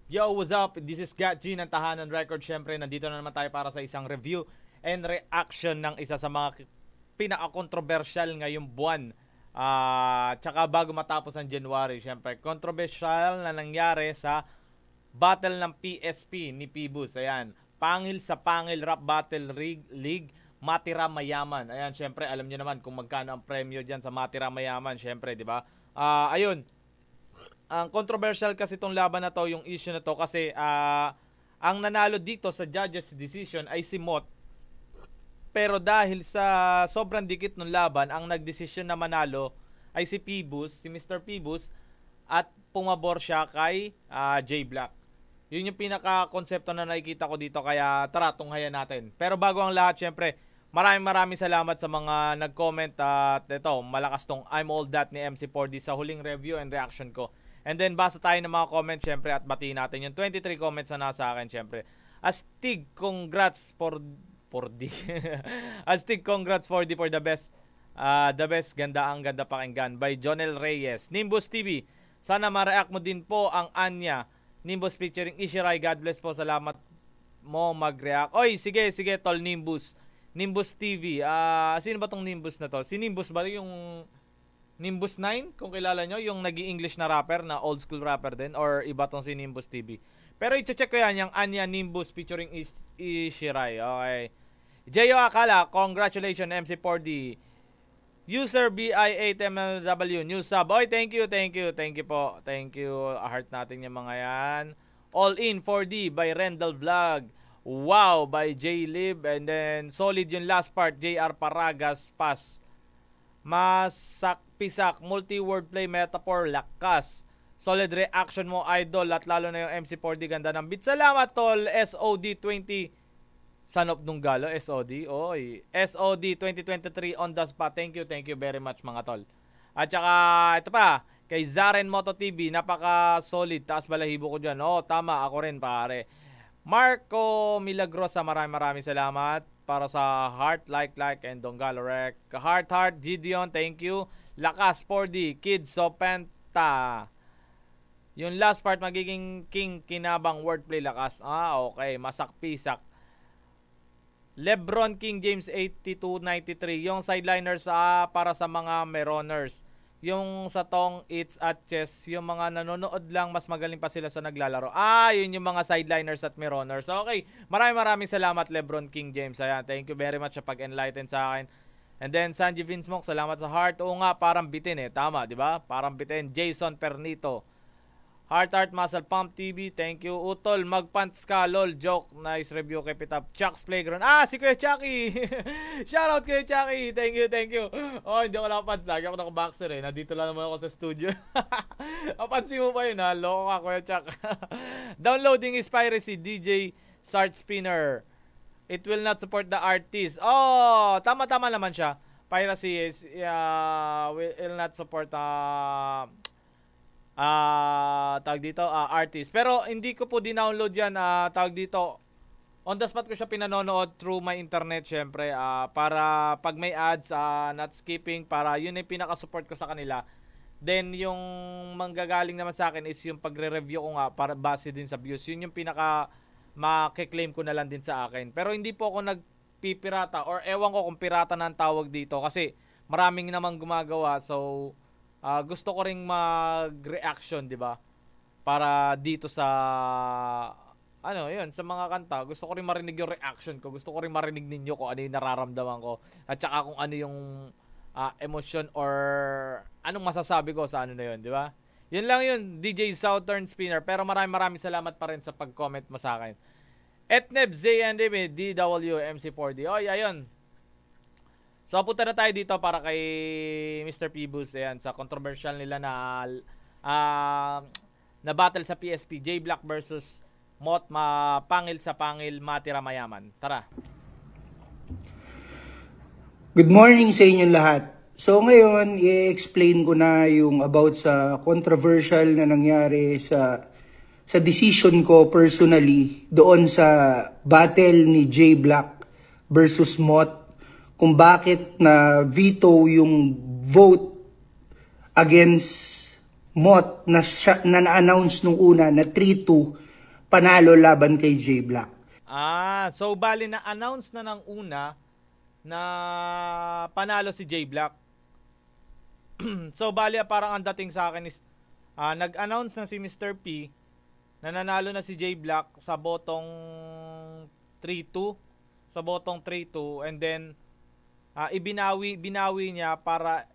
Yo, what's up? This is Gat G ng Tahanan Record. Syempre, nandito na naman tayo para sa isang review and reaction ng isa sa mga pinaka-controversial ngayong buwan. Tsaka bago matapos ang January, syempre, controversial na nangyari sa battle ng PSP ni Pibus. Ayan, pangil sa pangil rap battle league, Matira Mayaman. Ayan, syempre, alam niyo naman kung magkano ang premyo diyan sa Matira Mayaman, syempre, di ba? Ayun, ang controversial kasi itong laban na to, yung issue na to, kasi ang nanalo dito sa judges decision ay si Mot. Pero dahil sa sobrang dikit ng laban, ang nagdesisyon na manalo ay si Pibus, si Mr. Pibus, at pumabor siya kay J Black. Yun yung pinaka-konsepto na nakikita ko dito, kaya tara, tunghayan natin. Pero bago ang lahat, syempre, maraming salamat sa mga nag-comment at ito, malakas tong I'm All That ni MC4D sa huling review and reaction ko. And then basa tayo ng mga comments syempre at batiin natin yung 23 comments na nasa akin syempre. Astig, congrats for D. Astig, congrats for D for the best. The best, ganda pakinggan by Jonel Reyes. Nimbus TV, sana ma-react mo din po ang Anya. Nimbus featuring Ishirai, God bless po, salamat mo mag-react. Oy, sige tol Nimbus. Nimbus TV. Sino ba tong Nimbus na to? Si Nimbus ba yung Nimbus 9, kung kilala nyo, yung nag-i-English na rapper, na old school rapper din, or iba tong si Nimbus TV. Pero i-check ko yan, yung Anya Nimbus featuring Ishirai. Okay. Jeyo Akala, congratulations MC4D. User BI8MLW, new sub. Oy, thank you po. Thank you. Heart natin yung mga yan. All in 4D by Rendell Vlog. Wow, by J-Lib. And then, solid yung last part, JR Paragas Pass. Masak-pisak, multi-wordplay, metaphor, lakas. Solid reaction mo, idol, at lalo na yung MC4D, ganda ng beat. Salamat, tol. SOD20, son of Nunggalo, SOD. Oy, SOD 2023 on the spot. Thank you very much, mga tol. At saka, ito pa, kay Zaren Moto TV, napaka-solid. Taas balahibo ko dyan. Oh, tama, ako rin, pare. Marco Milagrosa, maraming salamat para sa heart, like, and Dongalorek. Heart, Gideon, thank you. Lakas, 4D, Kids, Sopenta. Yung last part, magiging king, kinabang, wordplay, lakas. Okay, masak-pisak. Lebron King James 8293, yung sideliners para sa mga Meroners. Yung sa tong, it's at chess, yung mga nanonood lang, mas magaling pa sila sa naglalaro. Yun yung mga sideliners at Meroners. Okay, maraming salamat Lebron King James. Ayan, thank you very much sa pag-enlighten sa akin. And then Sanji Vinsmoke, salamat sa heart. Oo nga, parang bitin tama, di ba? Parang bitin. Jason Pernito. Heart Muscle Pump TV, thank you. Utol, magpants ka, lol, joke. Nice review kay Pitap. Chuck's Playground. Si Kuya Chucky. Shoutout Kuya Chucky. Thank you. Oh, hindi ako nakapants. Lagi ako nakaboxer Nandito lang naman ako sa studio. Napansin mo pa yun Loko ka, Kuya Chuck. Downloading is piracy. DJ Sart Spinner. It will not support the artist. Oh, tama naman siya. Piracy is will not support tawag dito, artist. Pero hindi ko po dinownload yan, tawag dito, on the spot ko siya pinanonood through my internet, syempre, para pag may ads, not skipping, para yun yung pinaka-support ko sa kanila. Then, yung manggagaling naman sa akin is yung pagre-review ko nga, para base din sa views. Yun yung makiklaim ko na lang din sa akin. Pero hindi po ako nagpipirata, or ewan ko kung pirata na ang tawag dito, kasi maraming namang gumagawa, so gusto ko ring mag-reaction, di ba? Para dito sa sa mga kanta, gusto ko rin marinig yung reaction ko. Gusto ko rin marinig ninyo kung ano yung nararamdaman ko. At saka kung ano yung emotion or anong masasabi ko sa na yun, di ba? Yun lang yun, DJ Southern Spinner. Pero maraming salamat pa rin sa pag-comment mo sa akin. Etneb ZNDB, DW, MC4D. Oy, ayun. So, punta na tayo dito para kay Mr. Pibus. Ayan, sa controversial nila na battle sa PSP. J Black versus Mot, pangil sa pangil, Matira Mayaman. Tara. Good morning sa inyong lahat. So, ngayon, i-explain ko na yung about sa controversial na nangyari sa decision ko personally doon sa battle ni J Black versus Mot. Kung bakit na veto yung vote against Mot na na-announce nung una na 3-2 panalo laban kay J Black. So bali na announce na ng una na panalo si J Black. So bali parang ang dating sa akin is nag-announce na si Mr. P na nanalo na si J Black sa botong 3-2, and then binawi niya para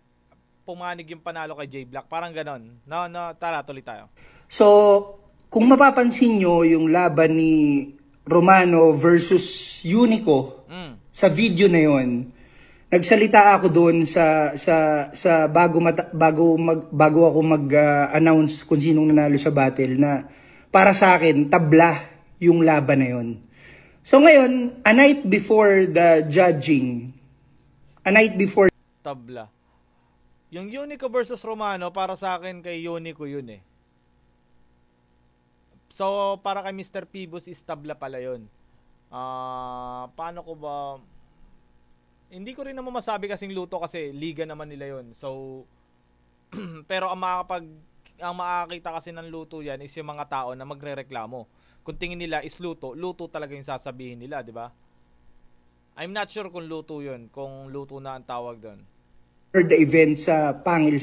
pumanig yung panalo kay J Black. Parang ganon. No, tara tuloy tayo. So, kung mapapansin nyo yung laban ni Romano versus Unico sa video na yon, nagsalita ako doon sa bago ako mag-announce kung sinong nanalo sa battle na para sa akin tabla yung laban na yon. So ngayon, a night before the judging, tabla. Yung Unico versus Romano, para sa akin kay Unico yun eh. So, para kay Mr. Pibos is tabla pala yun. Paano ko ba... Hindi ko rin naman masabi kasing luto kasi liga naman nila yun. So, pero ang makakita kasi ng luto yan is yung mga tao na magrereklamo. Kung tingin nila is luto talaga yung sasabihin nila, di ba? I'm not sure kung luto yun, kung luto na ang tawag doon. For the event sa Pangil,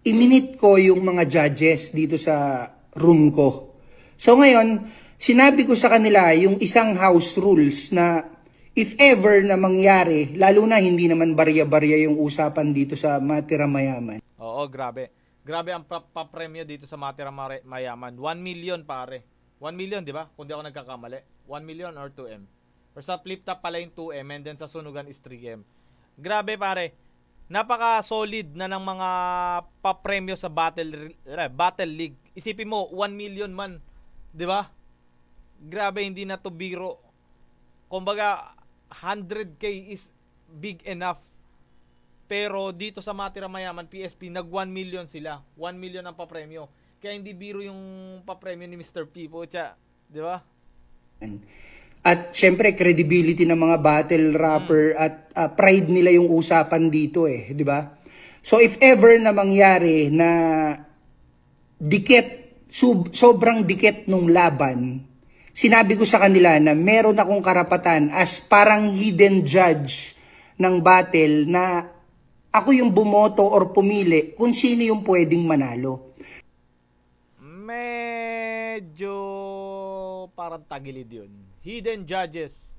iminit ko yung mga judges dito sa room ko. So ngayon, sinabi ko sa kanila yung isang house rules na if ever na mangyari, lalo na hindi naman barya-barya yung usapan dito sa Matira Mayaman. Oo, grabe. Grabe ang papremyo dito sa Matira Mayaman. 1 million pare. 1 million, di ba? Kung di ako nagkakamali. 1 million or 2M. Or sa flip top pala yung 2M and then sa sunugan is 3M. Grabe pare. Napaka-solid na ng mga papremyo sa Battle League. Isipin mo, 1 million man. Di ba? Grabe, hindi na to biro. Kumbaga, 100k is big enough. Pero dito sa Matira Mayaman, PSP, nag 1 million sila. 1 million ang papremyo. Kaya hindi biro yung papremyo ni Mr. P. Pucha, di ba? At syempre credibility ng mga battle rapper at pride nila yung usapan dito di ba? So if ever na mangyari na sobrang dikit nung laban, sinabi ko sa kanila na meron akong karapatan as parang hidden judge ng battle na ako yung bumoto or pumili kung sino yung pwedeng manalo. Medyo parang tagilid yun. Hidden judges.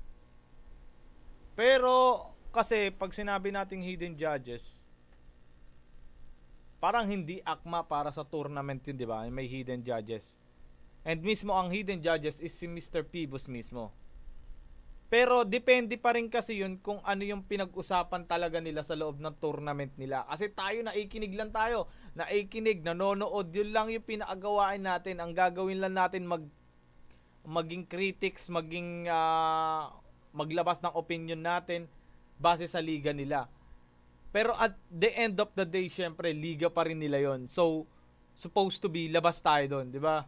Pero kasi pag sinabi nating hidden judges, parang hindi akma para sa tournament yun, di ba? May hidden judges. And mismo ang hidden judges is si Mr. Pibos mismo. Pero depende pa rin kasi yun kung ano yung pinag-usapan talaga nila sa loob ng tournament nila. Kasi tayo, naikinig lang tayo. Naikinig, nanonood. Yun lang yung pinakagawain natin. Ang gagawin lang natin maging critics, maglabas ng opinion natin base sa liga nila. Pero at the end of the day, syempre, liga pa rin nila yon. So, supposed to be, labas tayo doon, di ba?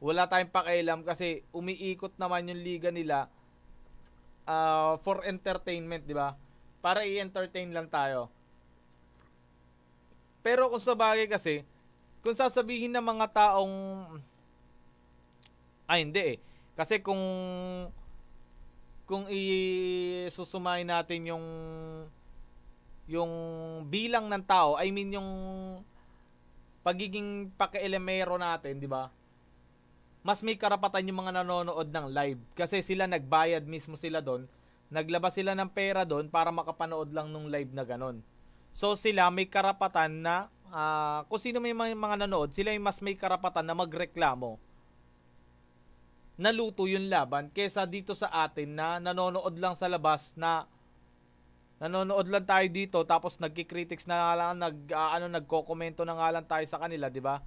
Wala tayong pakialam kasi umiikot naman yung liga nila for entertainment, di ba? Para i-entertain lang tayo. Pero kung sa bagay kasi, kung sasabihin ng mga taong hindi kasi kung isusumahin natin yung bilang ng tao, I mean yung pagiging pakialamero natin, di ba? Mas may karapatan yung mga nanonood ng live kasi sila nagbayad mismo sila doon. Naglabas sila ng pera doon para makapanood lang nung live na ganon. So sila may karapatan na kung sino may mga nanood, sila yung mas may karapatan na magreklamo naluto yung laban kesa dito sa atin na nanonood lang sa labas, na nanonood lang tayo dito tapos nagki-critics na lang, nagko-komento na nga lang tayo sa kanila, di ba?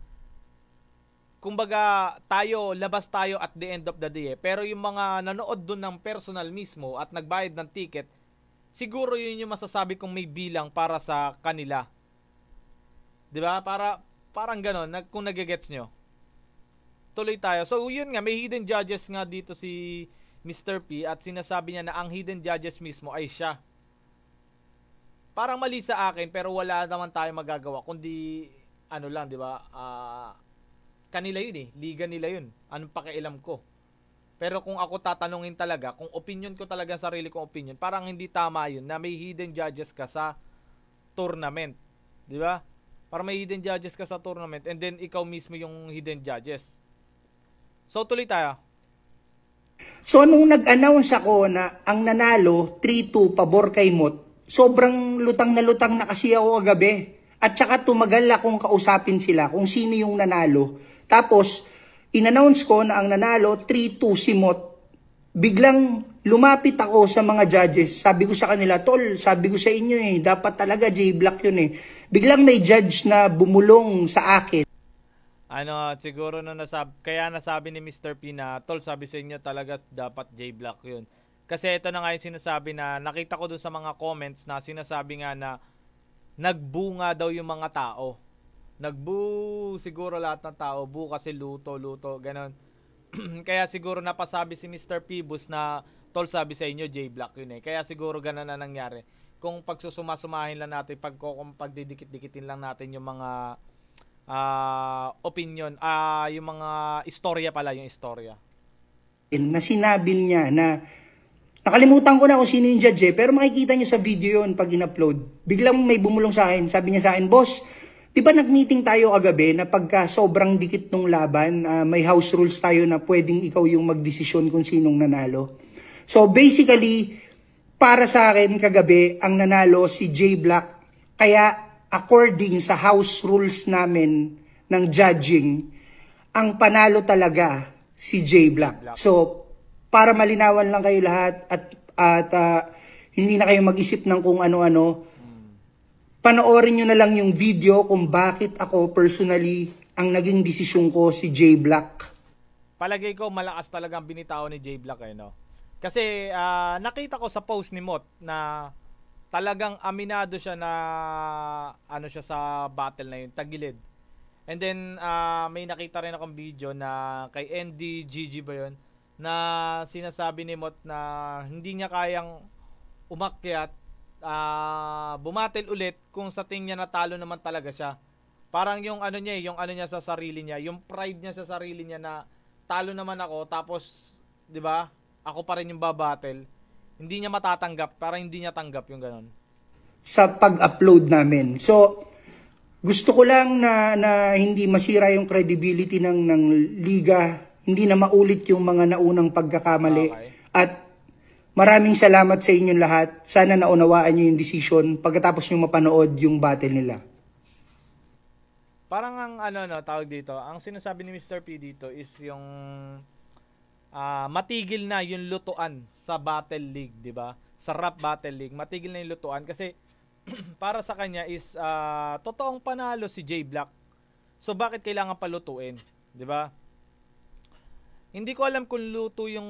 Kumbaga tayo, labas tayo at the end of the day. Pero yung mga nanood doon ng personal mismo at nagbayad ng ticket, siguro yun yung masasabi kong may bilang para sa kanila. Di ba? Parang ganon, kung nagigets nyo. Tuloy tayo. So yun nga, may hidden judges nga dito si Mr. P at sinasabi niya na ang hidden judges mismo ay siya. Parang mali sa akin pero wala naman tayo magagawa kundi ano lang, di ba? kanila yun eh. Liga nila yun. Anong pakialam ko? Pero kung ako tatanungin talaga, kung opinion ko talaga, sarili kong opinion, parang hindi tama yun na may hidden judges ka sa tournament. Di ba? Para may hidden judges ka sa tournament and then ikaw mismo yung hidden judges. So tuloy tayo. So nung nag-announce ako na ang nanalo 3-2 pabor kay Mot, sobrang lutang na kasi ako kagabi. At saka tumagal akong kausapin sila kung sino yung nanalo. Tapos in-announce ko na ang nanalo 3-2 si Mot. Biglang lumapit ako sa mga judges. Sabi ko sa kanila, tol, sabi ko sa inyo eh, dapat talaga J-Block yun eh. Biglang may judge na bumulong sa akin. Siguro na kaya nasabi ni Mr. P na, tol, sabi sa inyo talaga dapat J-Block yun. Kasi ito na nga yung sinasabi na, nakita ko dun sa mga comments na sinasabi nga na, nagbunga daw yung mga tao. Nagbu siguro lahat ng tao, bu kasi luto, ganon. Kaya siguro napasabi si Mr. Pibus na, tol, sabi sa inyo J-Block yun eh. Kaya siguro ganon na nangyari. Kung pagsusuma-sumahin lang natin, kung pagdidikit-dikitin lang natin yung mga opinion, yung mga istorya pala, yung istorya. Na sinabi niya na, nakalimutan ko na kung sino yung judge eh, pero makikita niyo sa video yun pag in-upload. Biglang may bumulong sa akin, sabi niya sa akin, boss, di ba nag-meeting tayo kagabi na pagka sobrang dikit nung laban, may house rules tayo na pwedeng ikaw yung magdesisyon kung sinong nanalo. So basically, para sa akin kagabi, ang nanalo si J-Block. Kaya according sa house rules namin ng judging, ang panalo talaga si J-Block. So para malinawan lang kayo lahat at hindi na kayo mag-isip ng kung ano-ano, panoorin nyo na lang yung video kung bakit ako personally ang naging desisyon ko si J-Block. Palagay ko malakas talagang binitao ni J-Block eh, no? Kasi nakita ko sa post ni Mot na talagang aminado siya na ano siya sa battle na yun, tagilid. And then may nakita rin akong video na kay NDGG ba yun, na sinasabi ni Mot na hindi niya kayang umakyat, bumatel ulit kung sa tingin niya natalo naman talaga siya. Parang yung ano niya, yung ano niya sa sarili niya, yung pride niya sa sarili niya na talo naman ako, tapos 'di ba? Ako pa rin yung babattle. Hindi niya matatanggap, parang hindi niya tanggap yung ganun. Sa pag-upload namin. So gusto ko lang na hindi masira yung credibility ng liga, hindi na maulit yung mga naunang pagkakamali. Okay. At maraming salamat sa inyong lahat. Sana naunawaan niyo yung decision pagkatapos niyo mapanood yung battle nila. Parang ang tawag dito, ang sinasabi ni Mr. P dito is yung matigil na yung lutuan sa Battle League, 'di ba? Sa Rap Battle League, matigil na yung lutuan kasi para sa kanya is totoong panalo si J-Block. So bakit kailangan palutuin, 'di ba? Hindi ko alam kung luto yung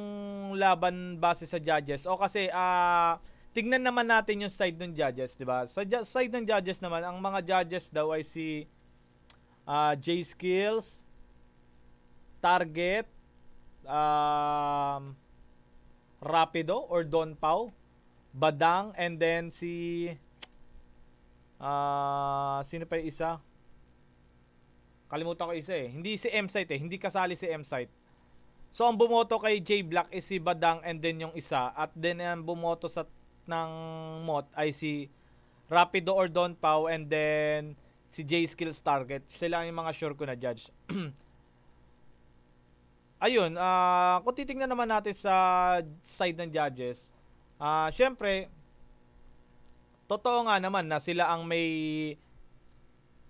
laban base sa judges o kasi tignan naman natin yung side ng judges, 'di ba? Sa side ng judges naman, ang mga judges daw ay si J-Skills, Target, Rapido or Don Pau, Badang, and then si sino pa yung isa? Kalimutan ko isa eh. Hindi si M-Site eh. Hindi kasali si M-Site. So ang bumoto kay J-Block is si Badang and then yung isa. At then ang bumoto ng Mot ay si Rapido or Don Pau and then si J-Skills Target. Sila yung mga sure ko na judge. Ayun, kung titingnan naman natin sa side ng judges, syempre, totoo nga naman na sila ang may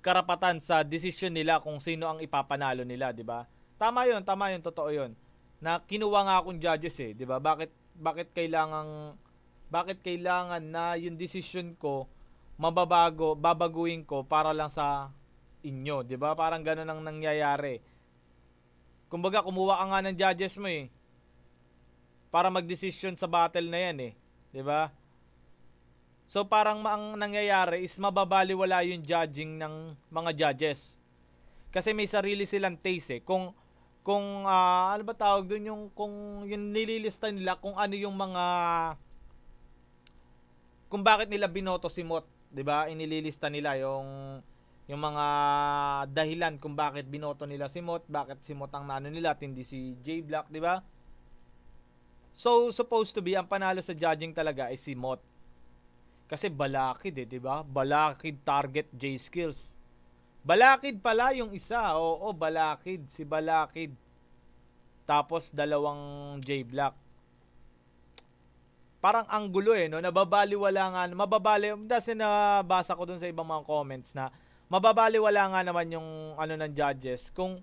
karapatan sa decision nila kung sino ang ipapanalo nila, 'di ba? Tama 'yun, totoo 'yun. Na kinuha nga akong judges eh, 'di ba? Bakit kailangan na yung decision ko babaguhin ko para lang sa inyo, 'di ba? Parang ganoon ang nangyayari. Kumbaga, kumuha ka nga ng judges mo eh. Para mag-decision sa battle na yan eh. 'Di ba? So parang ang nangyayari is mababaliwala yung judging ng mga judges. Kasi may sarili silang taste eh. Kung ano ba tawag doon, kung yung nililista nila kung ano yung mga, kung bakit nila binoto si Mot, 'di ba? Inililista nila yung Yung mga dahilan kung bakit binoto nila si Mot, bakit si Mot ang nano nila at hindi si J Black, di ba? So, supposed to be, ang panalo sa judging talaga ay si Mot. Kasi balakid di ba? Balakid, target, J-Skills. Balakid pala yung isa. Oo, balakid. Si balakid. Tapos, dalawang J Black. Parang anggulo no? Nababaliwala nga. Kasi nabasa ko dun sa ibang mga comments na mababaliwala nga naman yung ano ng judges kung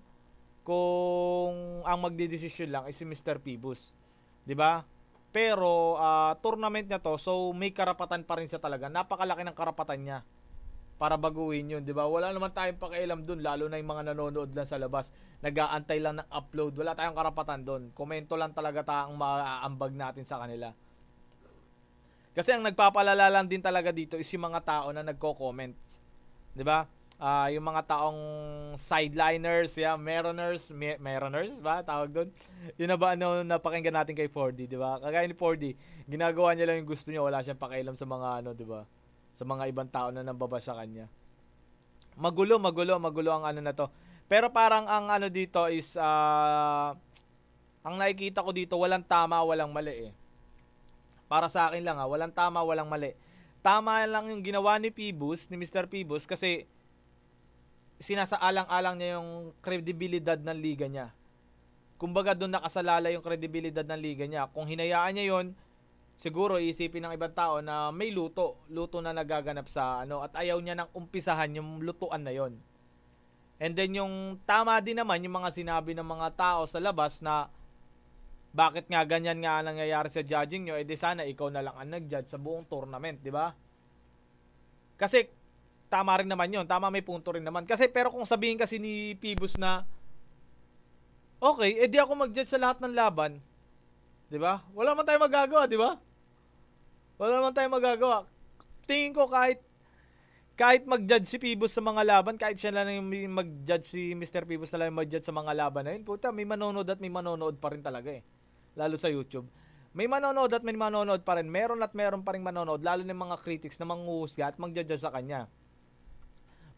ang magdidesisyon lang is si Mr. Pibus. 'Di ba? Pero tournament niya to, so may karapatan pa rin siya talaga. Napakalaki ng karapatan niya para baguhin 'yun, 'di ba? Wala naman tayong pakialam doon, lalo na yung mga nanonood lang sa labas, nag-aantay lang ng upload. Wala tayong karapatan doon. Komento lang talaga ang maaambag natin sa kanila. Kasi ang nagpapalala lang din talaga dito is yung mga tao na nagko-comment. 'Di ba? Yung mga taong sideliners, Mariners ba tawag doon? Yun na ba napakinggan natin kay 4D, 'di ba? Kagaya ni 4D, ginagawa niya lang yung gusto niya, wala siyang pakialam sa mga 'di ba? Sa mga ibang tao na nambaba sa kanya. Magulo ang ano na to. Pero parang ang ano dito is ang nakikita ko dito, walang tama, walang mali eh. Para sa akin lang walang tama, walang mali. Tama lang yung ginawa ni Pibus, ni Mr. Pibus, kasi sinasaalang-alang niya yung kredibilidad ng liga niya. Kumbaga doon nakasalala yung kredibilidad ng liga niya. Kung hinayaan niya yon, siguro iisipin ng ibang tao na may luto na nagaganap sa at ayaw niya nang umpisahan yung lutuan na yon. And then yung tama din naman yung mga sinabi ng mga tao sa labas na bakit nga ganyan nga nangyayari sa judging nyo, di sana ikaw na lang ang nag-judge sa buong tournament, di ba? Kasi tama rin naman yun. Tama, may punto rin naman. Kasi pero kung sabihin kasi ni Pibus na okay, edi ako mag-judge sa lahat ng laban. 'Di ba? Wala man tayong magagawa, 'di ba? Wala man tayong magagawa. Tingin ko kahit mag-judge si Pibus sa mga laban, kahit siya lang yung mag-judge si Mr. Pibus na lang yung mag-judge sa mga laban na yun, puta, may manonood at may manonood pa rin talaga eh. Lalo sa YouTube. May manonood at may manonood pa rin. Meron at meron pa rin manonood, lalo ng mga critics na manghuhusga at mag-judge sa kanya.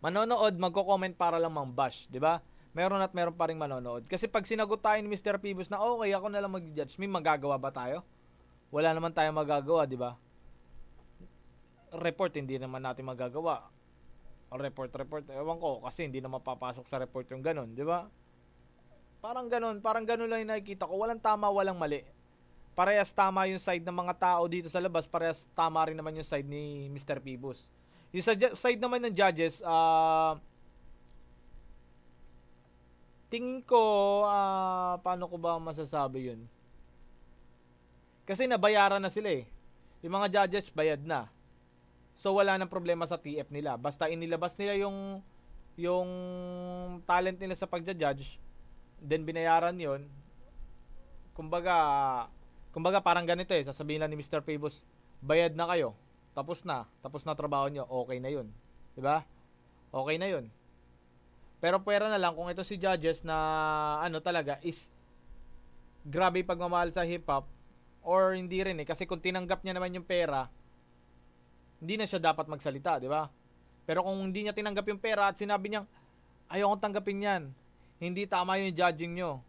Manonood, magko-comment para lang mang-bash, 'di ba? Meron at meron pa ring manonood. Kasi pag sinagot tayo ni Mr. Pibus na okay, ako na lang mag-judge, may magagawa ba tayo? Wala naman tayong magagawa, 'di ba? Report hindi naman natin magagawa. Report, ewan ko kasi hindi na mapapasok sa report yung ganun, 'di ba? Parang ganun lang yung nakikita ko. Walang tama, walang mali. Parehas tama yung side ng mga tao dito sa labas, parehas tama rin naman yung side ni Mr. Pibus. Yung side naman ng judges, tingin ko, paano ko ba masasabi yun? Kasi nabayaran na sila eh. Yung mga judges, bayad na. So, wala nang problema sa TF nila. Basta inilabas nila yung talent nila sa pagja-judge, then binayaran yon. Kumbaga parang ganito eh. Sasabihin lang ni Mr. Pibus, bayad na kayo. Tapos na trabaho nyo, okay na yun. 'Di ba? Okay na yun. Pero pwera na lang kung ito si judges na talaga is grabe pagmamahal sa hip hop, or hindi rin eh, kasi kung tinanggap niya naman yung pera, hindi na siya dapat magsalita, 'di ba? Pero kung hindi niya tinanggap yung pera at sinabi niyang ayaw kong tanggapin 'yan, hindi tama yung judging nyo,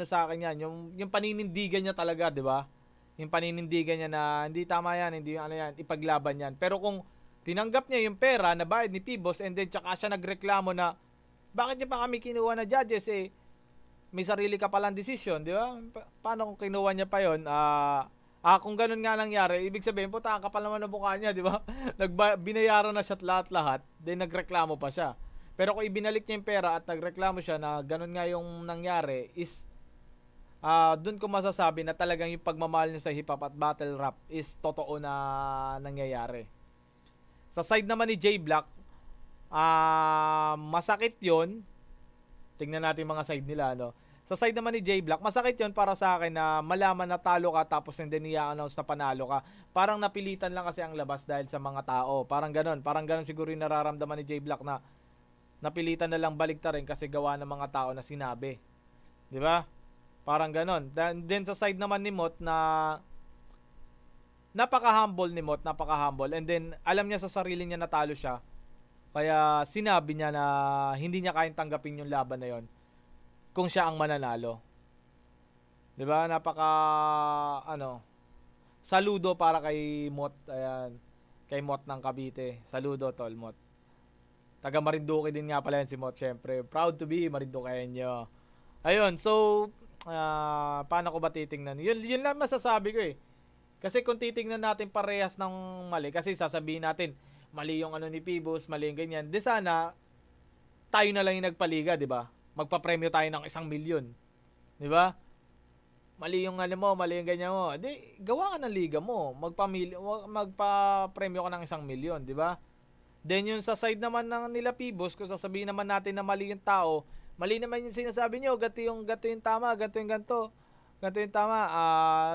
sa akin 'yan, yung paninindigan niya talaga, 'di ba? Yung paninindigan niya na hindi tama yan, hindi yan, ipaglaban yan. Pero kung tinanggap niya yung pera na bayad ni Pibus and then tsaka siya nagreklamo na bakit niya pa kami kinuha na judges may sarili ka palang decision, di ba? Paano kung kinuha niya pa yun? Kung ganun nga nangyari, ibig sabihin, puta, ang kapal naman ng mukha niya, di ba? Binayaran na siya lahat-lahat, then nagreklamo pa siya. Pero kung ibinalik niya yung pera at nagreklamo siya na ganun nga yung nangyari, is doon ko masasabi na talagang yung pagmamahal niya sa hip hop at battle rap is totoo na nangyayari. Sa side naman ni J Black, masakit yon. Tingnan natin mga side nila, Sa side naman ni J Black, masakit yon para sa akin na malaman na talo ka tapos hindi niya announce na panalo ka. Parang napilitan lang kasi ang labas dahil sa mga tao. Parang ganun siguro yung nararamdaman ni J Black na napilitan na lang baliktarin kasi gawa ng mga tao na sinabi. 'Di ba? Parang ganon. Then sa side naman ni Mot na napaka-humble ni Mot, napaka-humble. And then alam niya sa sarili niya natalo siya. Kaya sinabi niya na hindi niya kayang tanggapin yung laban na yon kung siya ang mananalo. 'Di ba? Napaka saludo para kay Mot. Ayan. Kay Mot ng Cavite. Saludo tol, Mot. Taga Marinduque din nga pala yan si Mot, syempre. Proud to be Marinduqueño. Ayun, so paano ko ba titingnan? Yun lang masasabi ko eh. Kasi kung titingnan natin parehas ng mali, kasi sasabihin natin, mali yung ni Pibos, mali yung ganyan. Di sana, tayo na lang yung nagpaliga, di ba? Magpapremyo tayo ng 1,000,000. Di ba? Mali yung mali yung ganyan mo. Di, gawa ka ng liga mo. Magpa-premyo ka ng 1,000,000, di ba? Then yung sa side naman ng nila Pibos, kung sasabihin naman natin na mali yung tao, mali naman yung sinasabi nyo, gato yung tama, gato yung ganto. Gato yung tama.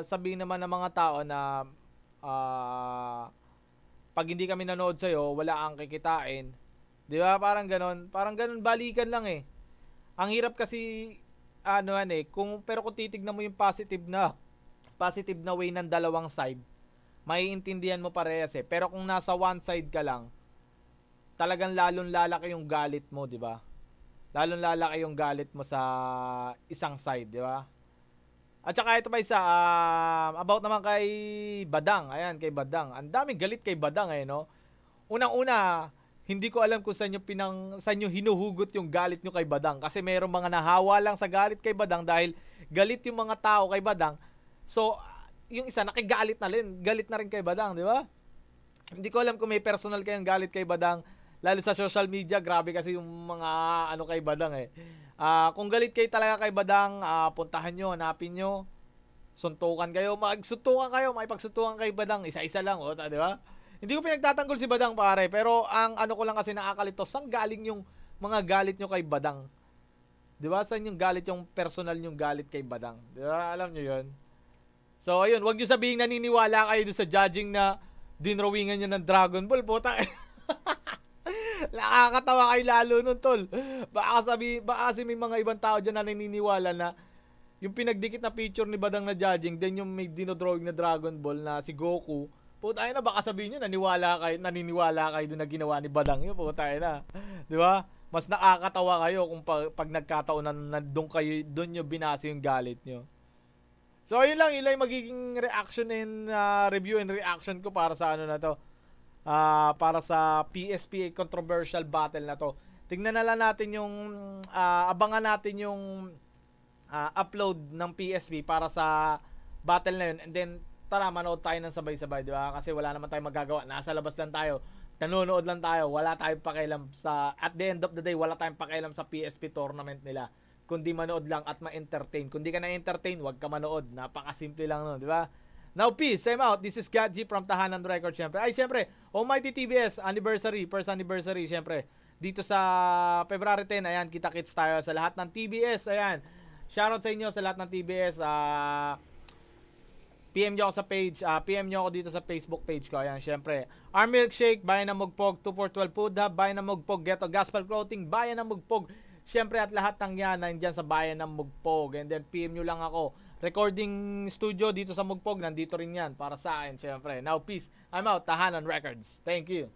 Sabihin naman ng mga tao na pag hindi kami nanood sa'yo, wala kang kikitain. Di ba? Parang ganon, balikan lang eh. Ang hirap kasi, pero kung titignan mo yung positive na way ng dalawang side, maiintindihan mo parehas eh. Pero kung nasa one side ka lang, talagang lalong lalaki yung galit mo, di ba? Lalong lalaki yung galit mo sa isang side, di ba? At saka ito pa isa, about naman kay Badang. Ayan, kay Badang. Ang daming galit kay Badang eh, no? Unang-una, hindi ko alam kung saan nyo hinuhugot yung galit nyo kay Badang. Kasi mayroong mga nahawa lang sa galit kay Badang dahil galit yung mga tao kay Badang. So, yung isa, nakigalit na rin. Galit na rin kay Badang, di ba? Hindi ko alam kung may personal kayong galit kay Badang. Lalo sa social media, grabe kasi yung mga kay Badang eh. Kung galit kayo talaga kay Badang, puntahan nyo, hanapin nyo. Suntukan kayo, makipagsuntukan kay Badang. Isa-isa lang, di ba? Hindi ko pinagtatanggol si Badang pare, pero ang ko lang kasi nakakalito, saan galing yung mga galit nyo kay Badang? Di ba? Saan yung galit, yung personal yung galit kay Badang? Di ba? Alam nyo yun? So, ayun, wag nyo sabihin naniniwala kayo doon sa judging na dinrawingan nyo ng Dragon Ball. Puta. Nakakatawa kayo lalo nun, tol. Baka kasi may mga ibang tao dyan na naniniwala na yung pinagdikit na picture ni Badang na judging, then yung may dinodrawing na Dragon Ball na si Goku, puta na, baka sabihin nyo, naniniwala kayo doon na ginawa ni Badang yun, puta na. Di ba? Mas nakakatawa kayo kung pag nagkataon na doon nyo binasa yung galit nyo. So, yun lang yung magiging reaction and review and reaction ko para sa na to. Para sa PSP controversial battle na to. Tingnan na lang natin yung abangan natin yung upload ng PSP para sa battle na yun. And then tara, manood tayo ng sabay-sabay, di ba? Kasi wala naman tayong magagawa. Nasa labas lang tayo. Nanonood lang tayo. Wala tayong pakialam at the end of the day, wala tayong pakialam sa PSP tournament nila. Kundi manood lang at ma-entertain. Kung di ka na-entertain, wag ka manood. Napakasimple lang nun, di ba? Now, peace. I'm out. This is Gat G from Tahanan Records, syempre. Ay, syempre, Almighty TBS anniversary, first anniversary, syempre. Dito sa February 10, ayan, kita-kits tayo sa lahat ng TBS, ayan. Shoutout sa inyo sa lahat ng TBS. PM nyo ako sa page, PM nyo ako dito sa Facebook page ko, ayan, syempre. Our Milkshake, Bayan ng Mugpog, 2412 Food Hub, Bayan ng Mugpog, Ghetto Gospel Clothing, Bayan ng Mugpog, syempre, at lahat ng yan, nandyan sa Bayan ng Mugpog. And then, PM nyo lang ako. Recording studio dito sa Mugpog, nandito rin yan para sa akin, syempre. Now, peace. I'm out. Tahanan Records. Thank you.